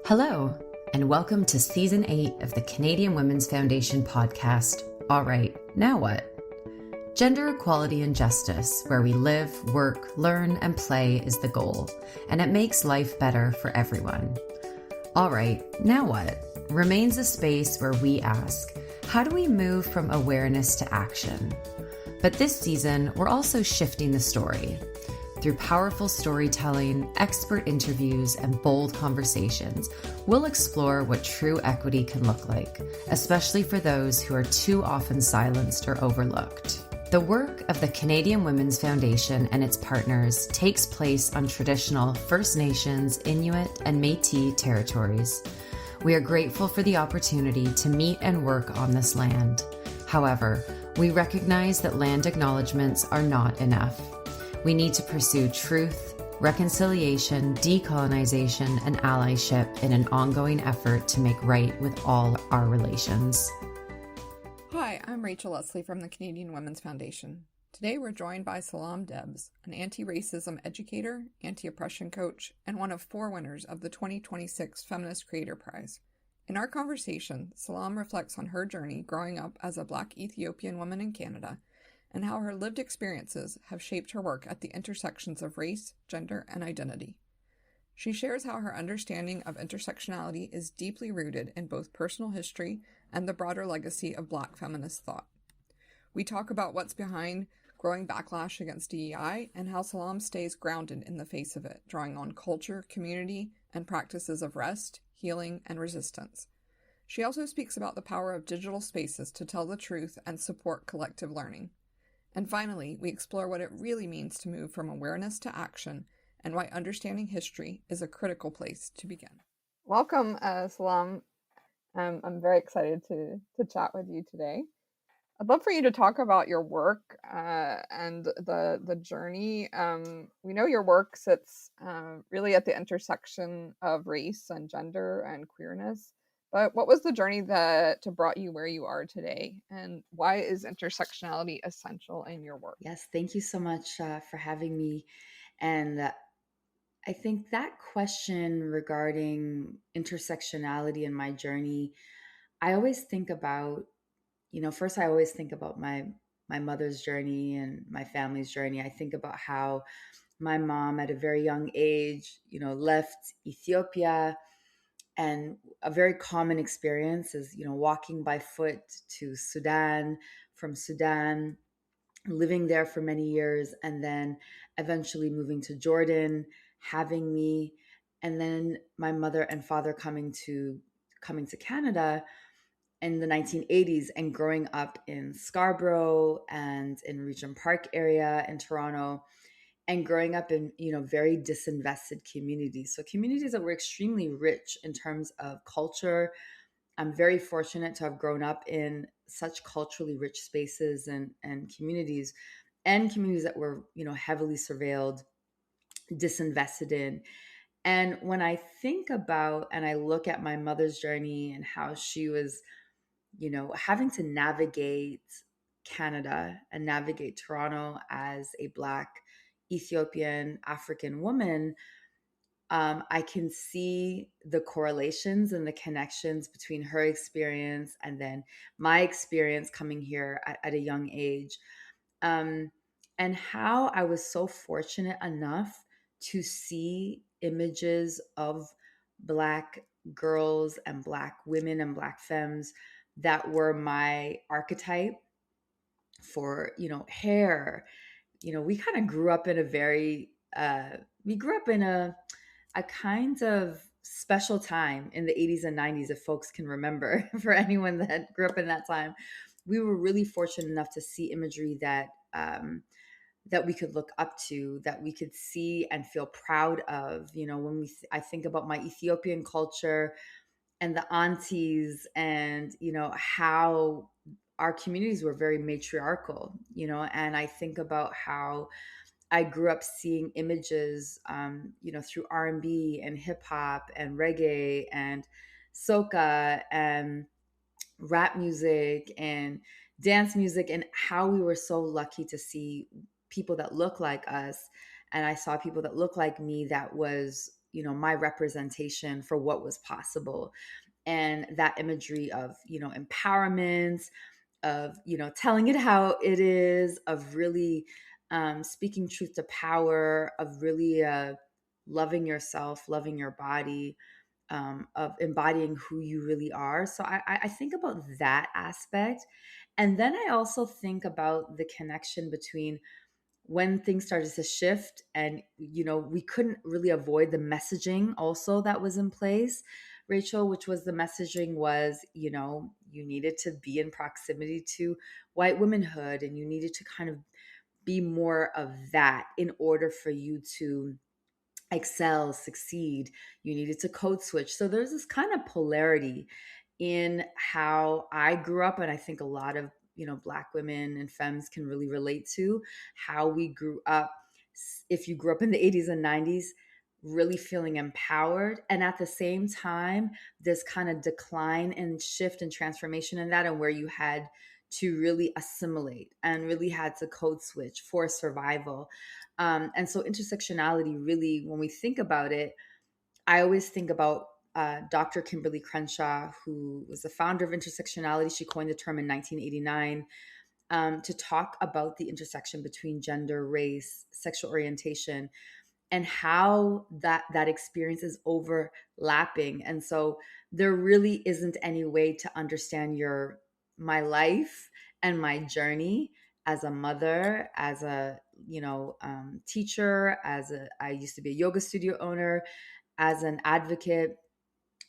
Hello, and welcome to Season 8 of the Canadian Women's Foundation podcast, All Right, Now What? Gender equality and justice, where we live, work, learn, and play is the goal, and it makes life better for everyone. All Right, Now What? Remains a space where we ask, how do we move from awareness to action? But this season, we're also shifting the story. Through powerful storytelling, expert interviews, and bold conversations, we'll explore what true equity can look like, especially for those who are too often silenced or overlooked. The work of the Canadian Women's Foundation and its partners takes place on traditional First Nations, Inuit, and Métis territories. We are grateful for the opportunity to meet and work on this land. However, we recognize that land acknowledgements are not enough. We need to pursue truth, reconciliation, decolonization, and allyship in an ongoing effort to make right with all our relations. Hi, I'm Rachel Leslie from the Canadian Women's Foundation. Today we're joined by Selam Debs, an anti-racism educator, anti-oppression coach, and one of 4 winners of the 2026 Feminist Creator Prize. In our conversation, Selam reflects on her journey growing up as a Black Ethiopian woman in Canada, and how her lived experiences have shaped her work at the intersections of race, gender, and identity. She shares how her understanding of intersectionality is deeply rooted in both personal history and the broader legacy of Black feminist thought. We talk about what's behind growing backlash against DEI and how Selam stays grounded in the face of it, drawing on culture, community, and practices of rest, healing, and resistance. She also speaks about the power of digital spaces to tell the truth and support collective learning. And finally, we explore what it really means to move from awareness to action and why understanding history is a critical place to begin. Welcome, Selam. I'm very excited to chat with you today. I'd love for you to talk about your work and the journey. We know your work sits really at the intersection of race and gender and queerness. But what was the journey that brought you where you are today? And why is intersectionality essential in your work? Yes, thank you so much for having me. And I think that question regarding intersectionality in my journey, I always think about, first I always think about my mother's journey and my family's journey. I think about how my mom at a very young age, left Ethiopia. And a very common experience is, walking by foot to Sudan, from Sudan, living there for many years, and then eventually moving to Jordan, having me, and then my mother and father coming to Canada in the 1980s and growing up in Scarborough and in Regent Park area in Toronto, and growing up in very disinvested communities, so communities that were extremely rich in terms of culture. I'm very fortunate to have grown up in such culturally rich spaces and communities that were heavily surveilled, disinvested in. And when I think about and I look at my mother's journey and how she was having to navigate Canada and navigate Toronto as a Black Ethiopian African woman, I can see the correlations and the connections between her experience and then my experience coming here at a young age, and how I was so fortunate enough to see images of Black girls and Black women and Black femmes that were my archetype for, hair. We kind of grew up in a very, we grew up in a kind of special time in the 80s and 90s, if folks can remember. For anyone that grew up in that time, we were really fortunate enough to see imagery that that we could look up to, that we could see and feel proud of. When I think about my Ethiopian culture and the aunties, and how our communities were very matriarchal, and I think about how I grew up seeing images, through R&B and hip hop and reggae and soca and rap music and dance music, and how we were so lucky to see people that look like us. And I saw people that look like me that was my representation for what was possible. And that imagery of, empowerment, of, telling it how it is, of really speaking truth to power, of really loving yourself, loving your body, of embodying who you really are. So I think about that aspect. And then I also think about the connection between when things started to shift and, we couldn't really avoid the messaging also that was in place, Rachel, which was the messaging was, you needed to be in proximity to white womanhood and you needed to kind of be more of that in order for you to excel, succeed. You needed to code switch. So there's this kind of polarity in how I grew up. And I think a lot of, Black women and femmes can really relate to how we grew up. If you grew up in the 80s and 90s, really feeling empowered. And at the same time, this kind of decline and shift and transformation in that, and where you had to really assimilate and really had to code switch for survival. And so intersectionality really, when we think about it, I always think about Dr. Kimberly Crenshaw, who was the founder of intersectionality. She coined the term in 1989 to talk about the intersection between gender, race, sexual orientation, and how that experience is overlapping. And so there really isn't any way to understand my life and my journey as a mother, as a teacher, I used to be a yoga studio owner, as an advocate,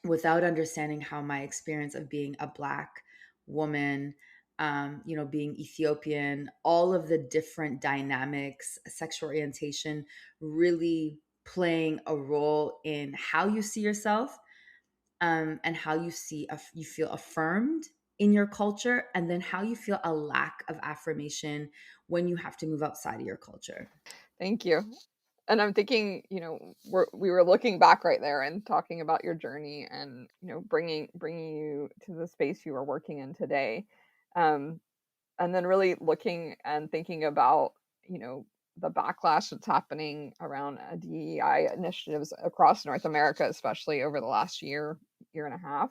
without understanding how my experience of being a Black woman, being Ethiopian, all of the different dynamics, sexual orientation, really playing a role in how you see yourself, and how you feel affirmed in your culture, and then how you feel a lack of affirmation when you have to move outside of your culture. Thank you. And I'm thinking, we were looking back right there and talking about your journey and, bringing you to the space you are working in today. Um, and then really looking and thinking about, the backlash that's happening around DEI initiatives across North America, especially over the last year and a half.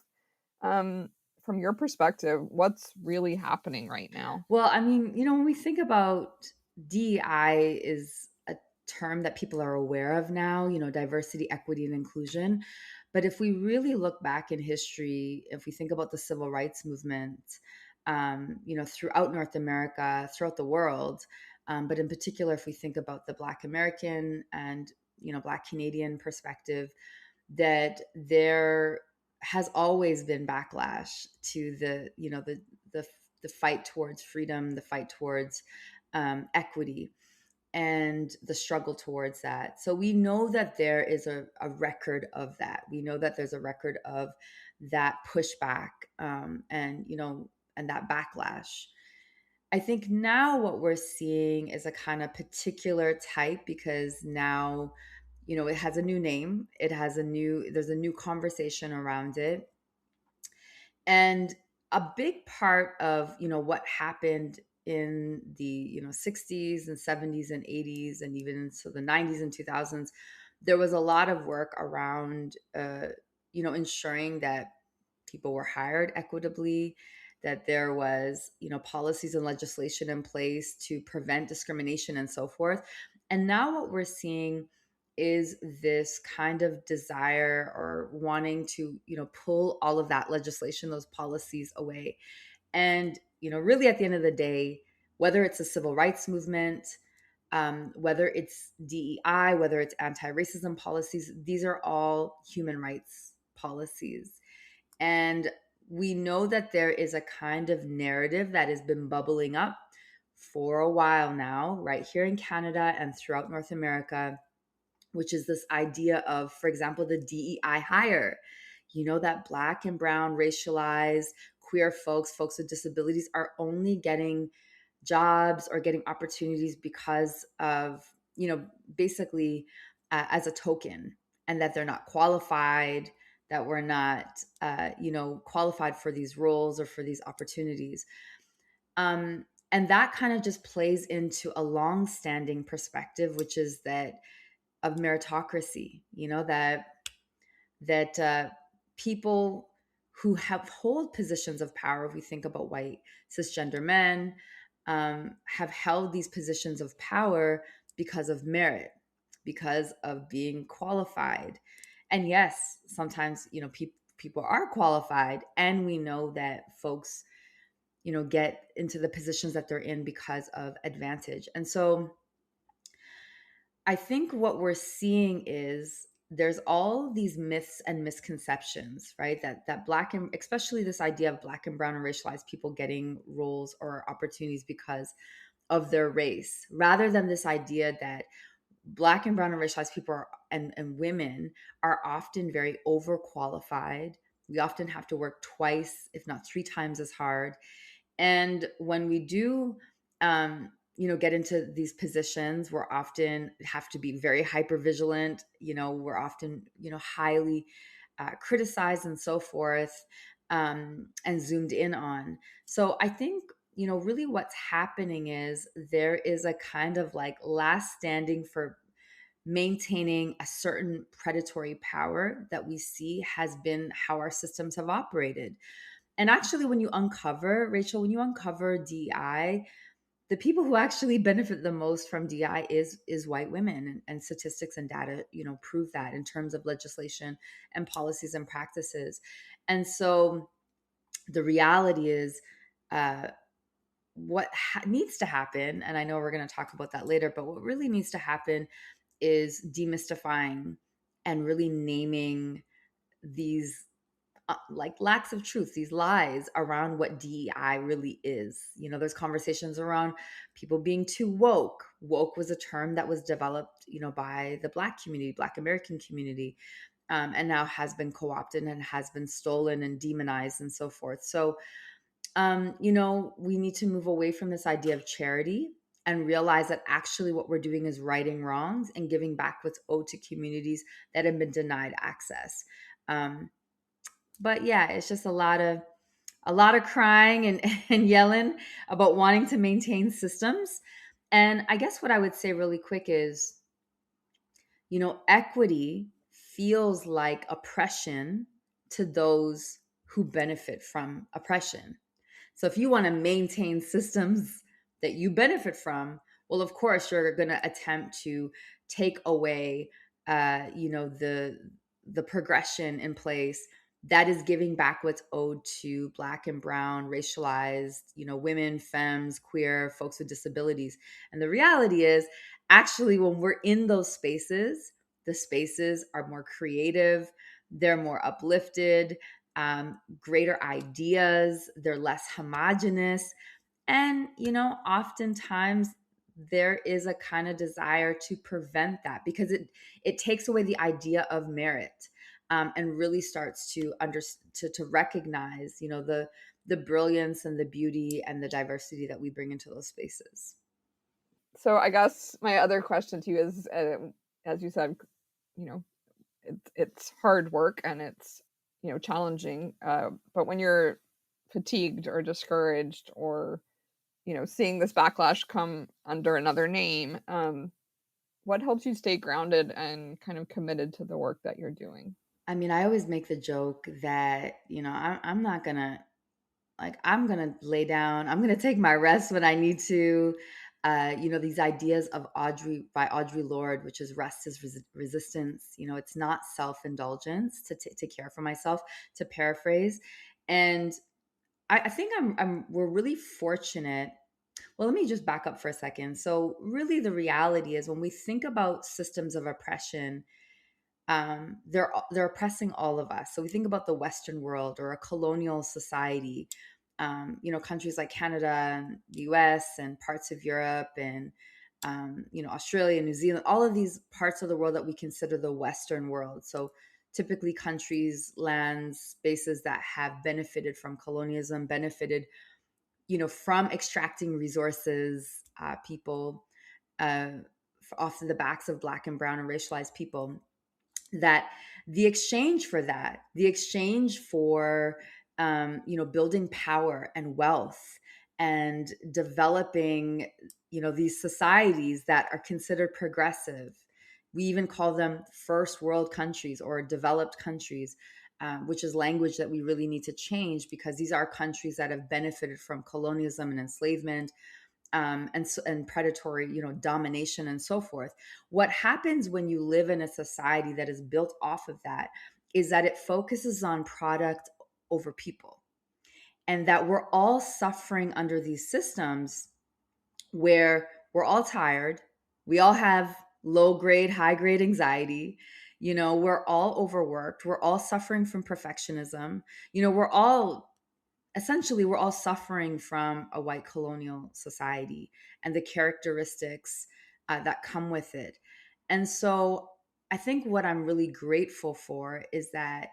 From your perspective, what's really happening right now? Well, I mean, when we think about DEI is a term that people are aware of now, diversity, equity, and inclusion. But if we really look back in history, if we think about the civil rights movement, throughout North America, throughout the world, but in particular, if we think about the Black American and, Black Canadian perspective, that there has always been backlash to the fight towards freedom, the fight towards equity, and the struggle towards that. So we know that there is a record of that. We know that there's a record of that pushback, and that backlash. I think now what we're seeing is a kind of particular type, because now, it has a new name. There's a new conversation around it. And a big part of, what happened in the, 60s and 70s and 80s and even into the 90s and 2000s, there was a lot of work around, ensuring that people were hired equitably, that there was, policies and legislation in place to prevent discrimination and so forth. And now what we're seeing is this kind of desire or wanting to, pull all of that legislation, those policies away. And, really at the end of the day, whether it's a civil rights movement, whether it's DEI, whether it's anti-racism policies, these are all human rights policies. And we know that there is a kind of narrative that has been bubbling up for a while now, right here in Canada and throughout North America, which is this idea of, for example, the DEI hire. That Black and brown, racialized, queer folks with disabilities are only getting jobs or getting opportunities because of, basically as a token, and that they're not qualified, that we're not, qualified for these roles or for these opportunities. And that kind of just plays into a long-standing perspective, which is that meritocracy, that people who hold positions of power, if we think about white cisgender men, have held these positions of power because of merit, because of being qualified. And yes, sometimes, people are qualified, and we know that folks, get into the positions that they're in because of advantage. And so I think what we're seeing is there's all these myths and misconceptions, right? That black and especially this idea of black and brown and racialized people getting roles or opportunities because of their race, rather than this idea that black and brown and racialized people and women are often very overqualified. We often have to work twice, if not three times as hard. And when we do, get into these positions, we're often have to be very hyper vigilant. We're often, highly criticized and so forth, and zoomed in on. So I think, really what's happening is there is a kind of like last standing for maintaining a certain predatory power that we see has been how our systems have operated. And actually, when you uncover, Rachel, when you uncover DEI, the people who actually benefit the most from DEI is white women, and statistics and data, prove that in terms of legislation and policies and practices. And so the reality is, what needs to happen, and I know we're going to talk about that later, but what really needs to happen is demystifying and really naming these like lacks of truth, these lies around what DEI really is. There's conversations around people being too woke. Woke was a term that was developed, by the Black community, Black American community, and now has been co-opted and has been stolen and demonized and so forth. So, we need to move away from this idea of charity and realize that actually what we're doing is righting wrongs and giving back what's owed to communities that have been denied access. But yeah, it's just a lot of crying and, and yelling about wanting to maintain systems. And I guess what I would say really quick is, equity feels like oppression to those who benefit from oppression. So if you want to maintain systems that you benefit from, of course you're going to attempt to take away, the progression in place that is giving back what's owed to Black and brown, racialized, women, femmes, queer, folks with disabilities. And the reality is, actually, when we're in those spaces, the spaces are more creative, they're more uplifted, greater ideas, they're less homogenous. And, oftentimes there is a kind of desire to prevent that because it takes away the idea of merit, and really starts to recognize, the brilliance and the beauty and the diversity that we bring into those spaces. So I guess my other question to you is, as you said, it's hard work and it's challenging. But when you're fatigued or discouraged or seeing this backlash come under another name, what helps you stay grounded and kind of committed to the work that you're doing? I mean, I always make the joke that, I'm not gonna, like, I'm gonna lay down, I'm gonna take my rest when I need to. These ideas of Audre Lorde, which is rest is resistance. It's not self-indulgence to care for myself, to paraphrase. And I think we're really fortunate. Well, let me just back up for a second. So really the reality is when we think about systems of oppression, they're oppressing all of us. So we think about the Western world or a colonial society, countries like Canada and the US and parts of Europe and, Australia, New Zealand, all of these parts of the world that we consider the Western world. So typically countries, lands, spaces that have benefited from colonialism, benefited, from extracting resources, people, off the backs of Black and brown and racialized people. That the exchange for that, the exchange for, building power and wealth and developing, these societies that are considered progressive We even call them first world countries or developed countries, which is language that we really need to change, because these are countries that have benefited from colonialism and enslavement, and predatory, domination and so forth. What happens when you live in a society that is built off of that is that it focuses on product over people, and that we're all suffering under these systems where we're all tired, we all have low grade, high grade anxiety. We're all overworked, we're all suffering from perfectionism. We're all suffering from a white colonial society and the characteristics that come with it. And so I think what I'm really grateful for is that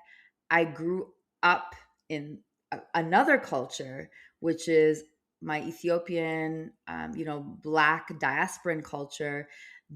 I grew up in another culture, which is my Ethiopian, Black diasporan culture,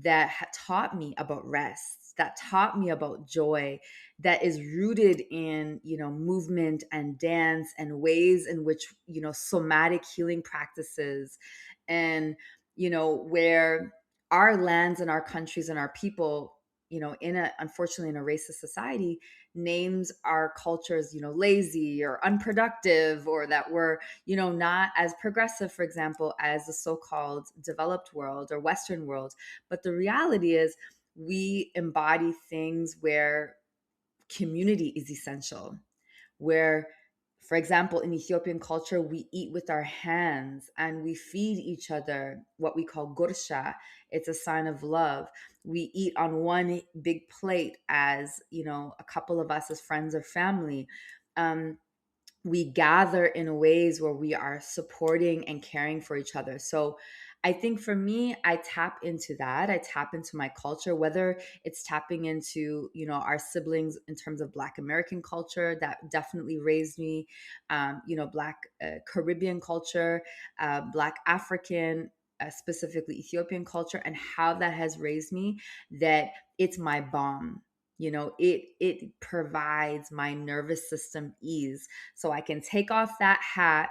that taught me about rest, that taught me about joy, that is rooted in, movement and dance and ways in which, somatic healing practices, and, where our lands and our countries and our people, unfortunately in a racist society, names our cultures, lazy or unproductive, or that we're, not as progressive, for example, as the so-called developed world or Western world. But the reality is we embody things where community is essential, where, for example, in Ethiopian culture, we eat with our hands and we feed each other what we call gursha. It's a sign of love. We eat on one big plate as, a couple of us as friends or family. We gather in ways where we are supporting and caring for each other. So I think for me, I tap into that. I tap into my culture, whether it's tapping into, our siblings in terms of Black American culture that definitely raised me, Black Caribbean culture, Black African, specifically Ethiopian culture, and how that has raised me, that it's my balm. It provides my nervous system ease, so I can take off that hat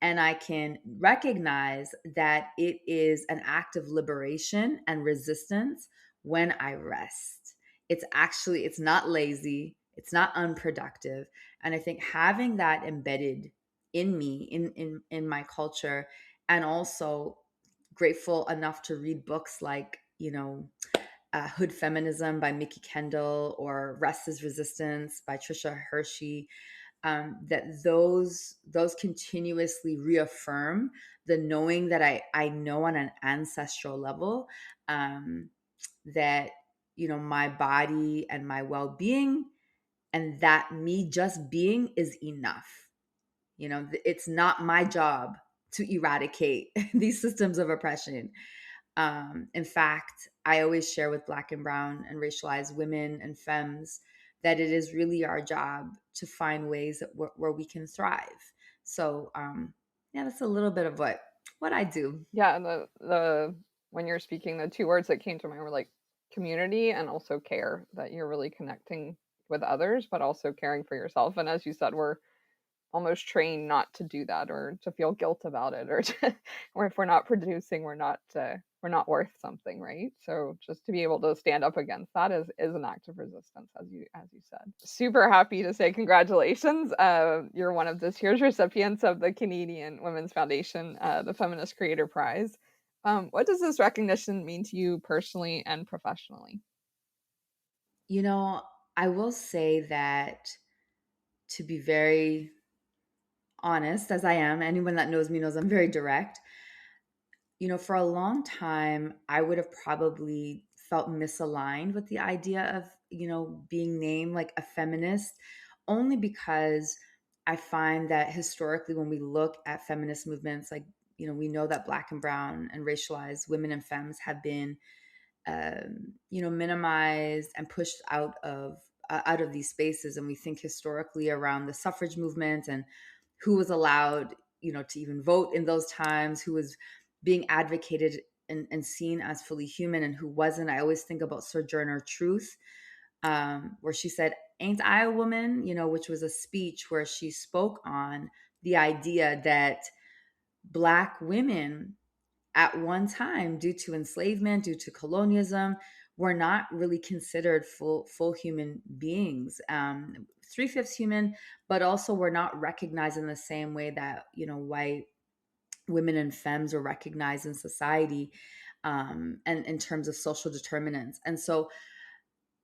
and I can recognize that it is an act of liberation and resistance when I rest. It's not lazy, it's not unproductive. And I think having that embedded in me, in my culture, and also grateful enough to read books like, Hood Feminism by Mickey Kendall, or Rest is Resistance by Trisha Hershey, that those continuously reaffirm the knowing that I know on an ancestral level, that my body and my well-being, and that me just being is enough. It's not my job to eradicate these systems of oppression. In fact, I always share with Black and Brown and racialized women and femmes that it is really our job to find ways that where we can thrive. So, yeah, that's a little bit of what I do. Yeah, and the when you're speaking, the two words that came to mind were like community and also care, that you're really connecting with others, but also caring for yourself. And as you said, we're almost trained not to do that, or to feel guilt about it, or if we're not producing, we're not worth something, right? So just to be able to stand up against that is an act of resistance, as you said. Super happy to say congratulations. You're one of this year's recipients of the Canadian Women's Foundation, the Feminist Creator Prize. What does this recognition mean to you personally and professionally? I will say that, to be very honest, as I am, anyone that knows me knows I'm very direct. For a long time, I would have probably felt misaligned with the idea of, being named like a feminist, only because I find that historically, when we look at feminist movements, like, we know that Black and Brown and racialized women and femmes have been, minimized and pushed out of these spaces. And we think historically around the suffrage movement and who was allowed, to even vote in those times, who was being advocated and seen as fully human, and who wasn't. I always think about Sojourner Truth, where she said, "Ain't I a woman?" Which was a speech where she spoke on the idea that Black women at one time, due to enslavement, due to colonialism, we're not really considered full human beings. 3/5 human, but also we're not recognized in the same way that, white women and femmes are recognized in society, and in terms of social determinants. And so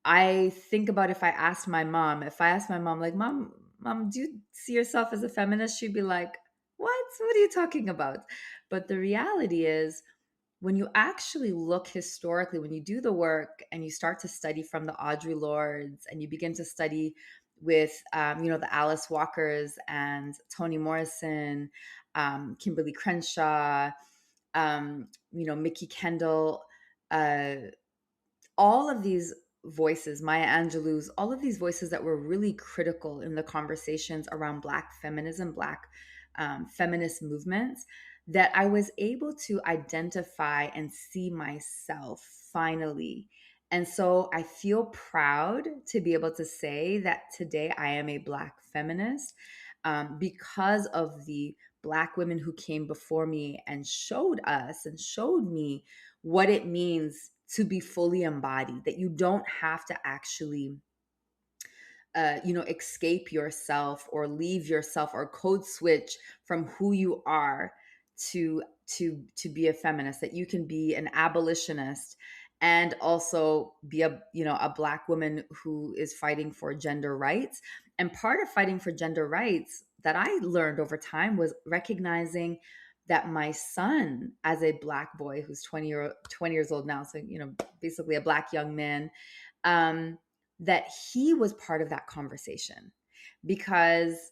I think about, if I asked my mom, like, mom, do you see yourself as a feminist? She'd be like, what are you talking about? But the reality is, when you actually look historically, when you do the work and you start to study from the Audre Lordes, and you begin to study with, the Alice Walkers and Toni Morrison, Kimberly Crenshaw, Mickey Kendall, uh, all of these voices, Maya Angelou's, all of these voices that were really critical in the conversations around Black feminism, Black feminist movements, that I was able to identify and see myself finally. And so I feel proud to be able to say that today I am a Black feminist, because of the Black women who came before me and showed us and showed me what it means to be fully embodied, that you don't have to actually escape yourself or leave yourself or code switch from who you are to be a feminist, that you can be an abolitionist and also be a Black woman who is fighting for gender rights. And part of fighting for gender rights that I learned over time was recognizing that my son, as a Black boy who's 20 years old now, so basically a Black young man, that he was part of that conversation, because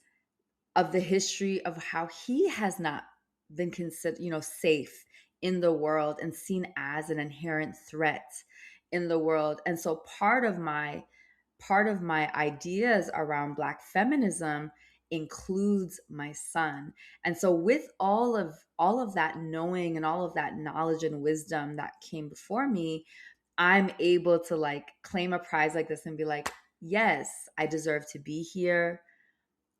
of the history of how he has not been considered, safe in the world and seen as an inherent threat in the world. And so part of my ideas around Black feminism includes my son. And so with all of that knowing and all of that knowledge and wisdom that came before me, I'm able to like claim a prize like this and be like, yes, I deserve to be here.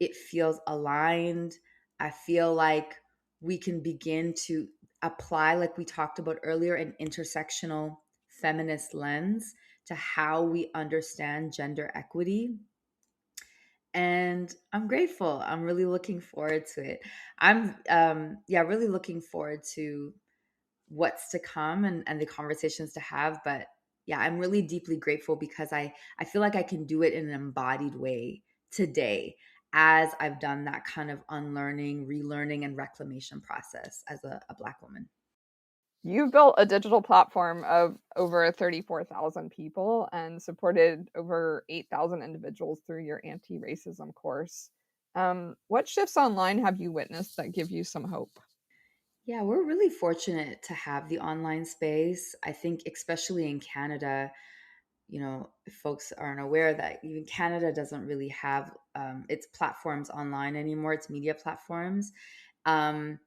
It feels aligned. I feel like we can begin to apply, like we talked about earlier, an intersectional feminist lens to how we understand gender equity. And I'm grateful. I'm really looking forward to it. I'm really looking forward to what's to come, and the conversations to have. But yeah, I'm really deeply grateful because I feel like I can do it in an embodied way today, as I've done that kind of unlearning, relearning, and reclamation process as a Black woman. You've built a digital platform of over 34,000 people and supported over 8,000 individuals through your anti-racism course. What shifts online have you witnessed that give you some hope? Yeah, we're really fortunate to have the online space. I think, especially in Canada, if folks aren't aware, that even Canada doesn't really have its platforms online anymore, its media platforms. And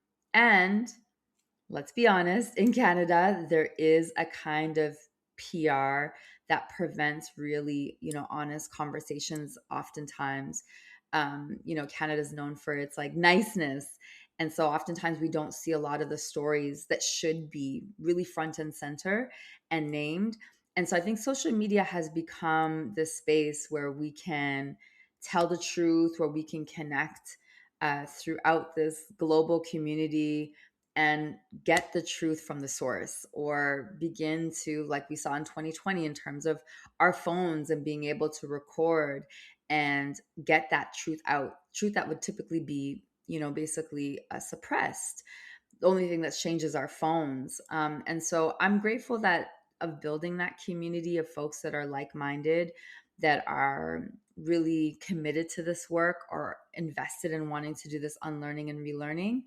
let's be honest, in Canada, there is a kind of PR that prevents really, honest conversations oftentimes. Canada's known for its like niceness. And so oftentimes we don't see a lot of the stories that should be really front and center and named. And so I think social media has become this space where we can tell the truth, where we can connect throughout this global community and get the truth from the source, or begin to, like we saw in 2020 in terms of our phones and being able to record and get that truth out, truth that would typically be, basically suppressed. The only thing that's changed is our phones. And so I'm grateful that of building that community of folks that are like-minded, that are really committed to this work or invested in wanting to do this unlearning and relearning.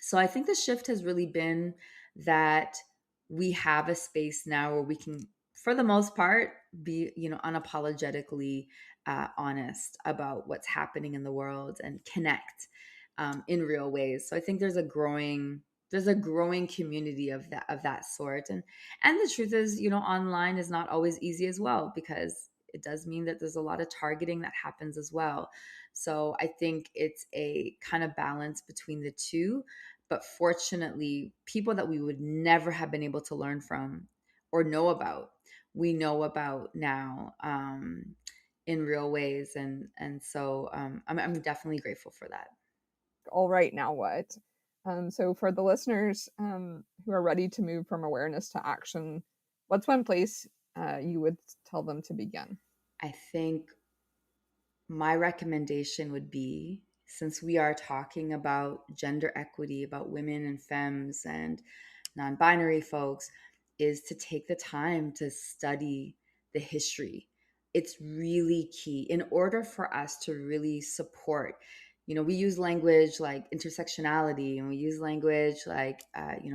So I think the shift has really been that we have a space now where we can, for the most part, be, unapologetically honest about what's happening in the world and connect in real ways. So I think there's a growing community of that sort. And the truth is, online is not always easy as well, because it does mean that there's a lot of targeting that happens as well. So I think it's a kind of balance between the two. But fortunately, people that we would never have been able to learn from or know about, we know about now in real ways. And so I'm definitely grateful for that. All right, now what? So for the listeners who are ready to move from awareness to action, what's one place you would tell them to begin? I think my recommendation would be, since we are talking about gender equity, about women and femmes and non-binary folks, is to take the time to study the history. It's really key in order for us to really support. We use language like intersectionality, and we use language like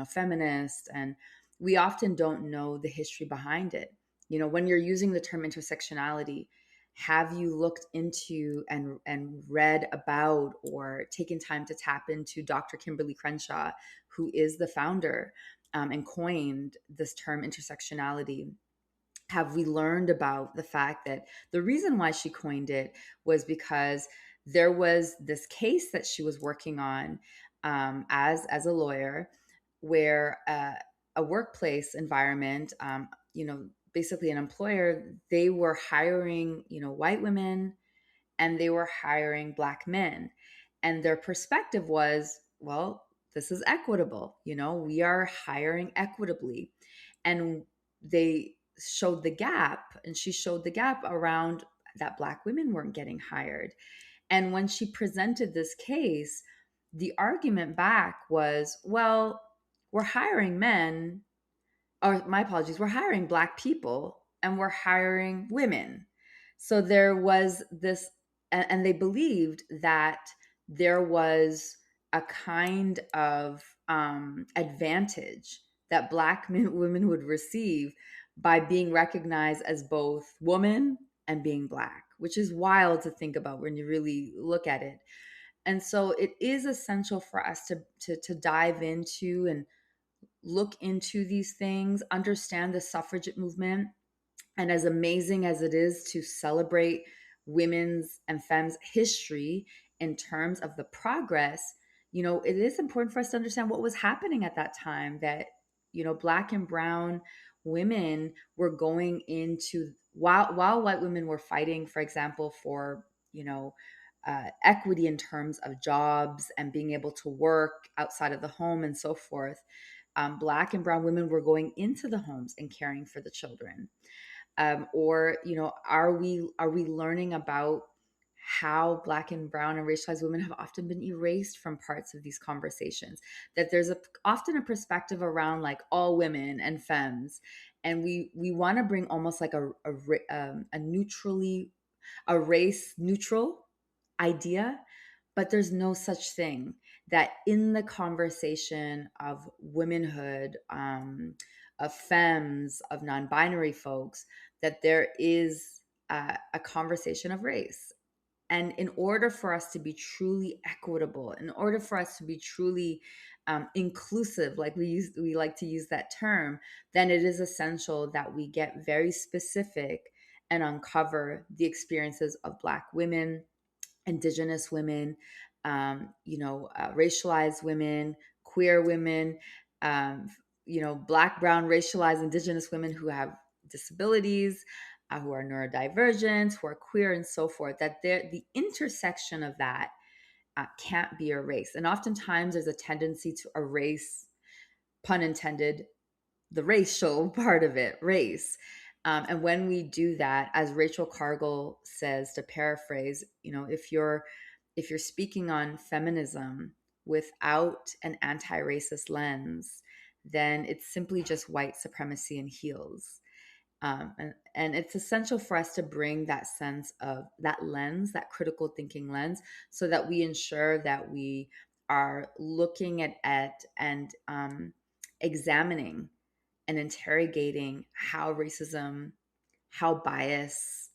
feminist, and we often don't know the history behind it. When you're using the term intersectionality, have you looked into and read about or taken time to tap into Dr. Kimberly Crenshaw, who is the founder and coined this term intersectionality? Have we learned about the fact that the reason why she coined it was because there was this case that she was working on as a lawyer, where a workplace environment, basically an employer, they were hiring, white women, and they were hiring Black men. And their perspective was, well, this is equitable. We are hiring equitably. And they showed the gap, and she showed the gap around that Black women weren't getting hired. And when she presented this case, the argument back was, well, we're hiring men, or my apologies, we're hiring Black people and we're hiring women. So there was this, and they believed that there was a kind of advantage that Black women would receive by being recognized as both woman and being Black, which is wild to think about when you really look at it. And so it is essential for us to dive into and look into these things, understand the suffragette movement. And as amazing as it is to celebrate women's and femmes' history in terms of the progress, it is important for us to understand what was happening at that time, that, Black and brown women were going into, while white women were fighting, for example, for, equity in terms of jobs and being able to work outside of the home and so forth. Black and brown women were going into the homes and caring for the children. Or are we learning about how Black and brown and racialized women have often been erased from parts of these conversations? That there's often a perspective around like all women and femmes, and we want to bring almost like a race neutral idea, but there's no such thing. That in the conversation of womanhood, of femmes, of non-binary folks, that there is a conversation of race. And in order for us to be truly equitable, in order for us to be truly inclusive, like we like to use that term, then it is essential that we get very specific and uncover the experiences of Black women, Indigenous women, racialized women, queer women, Black, brown, racialized, Indigenous women who have disabilities, who are neurodivergent, who are queer, and so forth. That the intersection of that can't be erased. And oftentimes there's a tendency to erase, pun intended, the racial part of it, race. And when we do that, as Rachel Cargle says, to paraphrase, if you're speaking on feminism without an anti-racist lens, then it's simply just white supremacy in heels. And it's essential for us to bring that sense of that lens, that critical thinking lens, so that we ensure that we are looking at and examining and interrogating how racism, how bias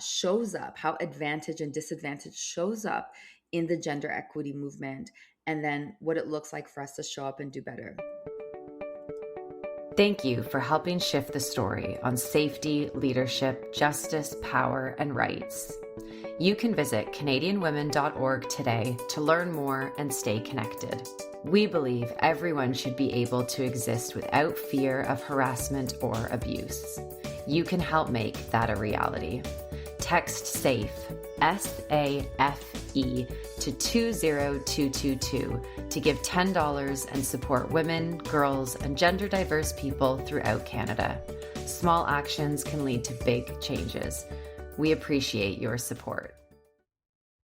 shows up, how advantage and disadvantage shows up in the gender equity movement, and then what it looks like for us to show up and do better. Thank you for helping shift the story on safety, leadership, justice, power, and rights. You can visit CanadianWomen.org today to learn more and stay connected. We believe everyone should be able to exist without fear of harassment or abuse. You can help make that a reality. Text SAFE, SAFE, to 20222 to give $10 and support women, girls, and gender diverse people throughout Canada. Small actions can lead to big changes. We appreciate your support.